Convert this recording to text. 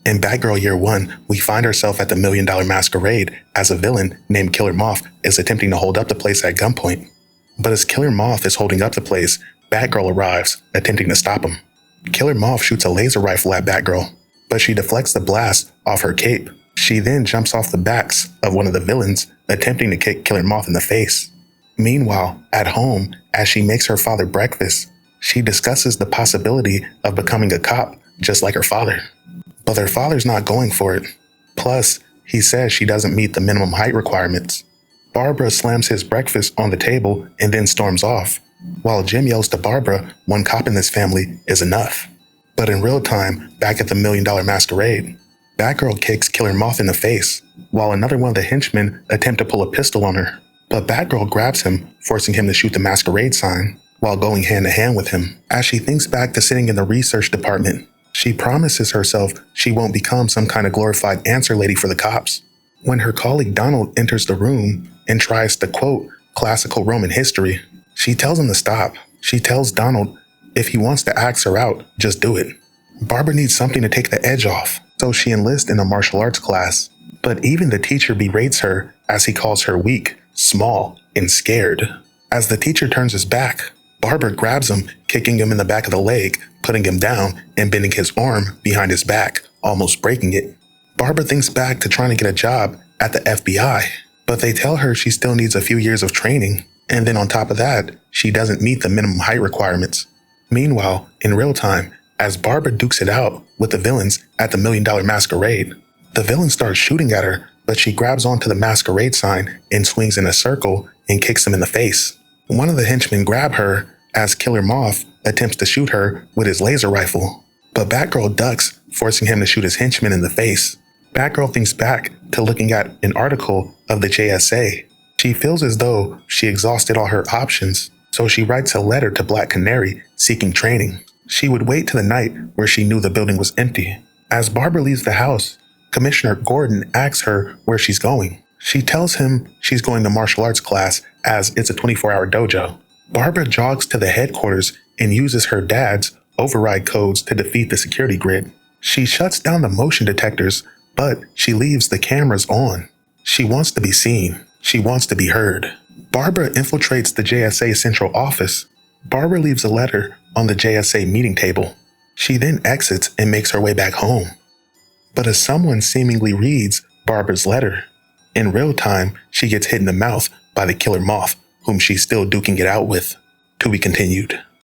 In Batgirl Year 1, we find ourselves at the $1 Million Masquerade as a villain named Killer Moth is attempting to hold up the place at gunpoint. But as Killer Moth is holding up the place, Batgirl arrives, attempting to stop him. Killer Moth shoots a laser rifle at Batgirl, but she deflects the blast off her cape. She then jumps off the backs of one of the villains, attempting to kick Killer Moth in the face. Meanwhile, at home, as she makes her father breakfast, she discusses the possibility of becoming a cop just like her father. But her father's not going for it. Plus, he says she doesn't meet the minimum height requirements. Barbara slams his breakfast on the table and then storms off, while Jim yells to Barbara one cop in this family is enough. But in real time, back at the $1 Million Masquerade, Batgirl kicks Killer Moth in the face, while another one of the henchmen attempt to pull a pistol on her. But Batgirl grabs him, forcing him to shoot the Masquerade sign, while going hand to hand with him. As she thinks back to sitting in the research department, she promises herself she won't become some kind of glorified answer lady for the cops. When her colleague Donald enters the room and tries to quote classical Roman history, she tells him to stop. She tells Donald if he wants to ask her out, just do it. Barbara needs something to take the edge off, so she enlists in a martial arts class. But even the teacher berates her as he calls her weak, small, and scared. As the teacher turns his back, Barbara grabs him, kicking him in the back of the leg, putting him down, and bending his arm behind his back, almost breaking it. Barbara thinks back to trying to get a job at the FBI, but they tell her she still needs a few years of training, and then on top of that, she doesn't meet the minimum height requirements. Meanwhile, in real time, as Barbara dukes it out with the villains at the $1 Million Masquerade, the villain starts shooting at her, but she grabs onto the Masquerade sign and swings in a circle and kicks him in the face. One of the henchmen grab her as Killer Moth attempts to shoot her with his laser rifle, but Batgirl ducks, forcing him to shoot his henchman in the face. Batgirl thinks back to looking at an article of the JSA. She feels as though she exhausted all her options, so she writes a letter to Black Canary seeking training. She would wait to the night where she knew the building was empty. As Barbara leaves the house, Commissioner Gordon asks her where she's going. She tells him she's going to martial arts class as it's a 24-hour dojo. Barbara jogs to the headquarters and uses her dad's override codes to defeat the security grid. She shuts down the motion detectors, but she leaves the cameras on. She wants to be seen. She wants to be heard. Barbara infiltrates the JSA central office. Barbara leaves a letter on the JSA meeting table. She then exits and makes her way back home. But as someone seemingly reads Barbara's letter, in real time, she gets hit in the mouth by the Killer Moth, whom she's still duking it out with. To be continued.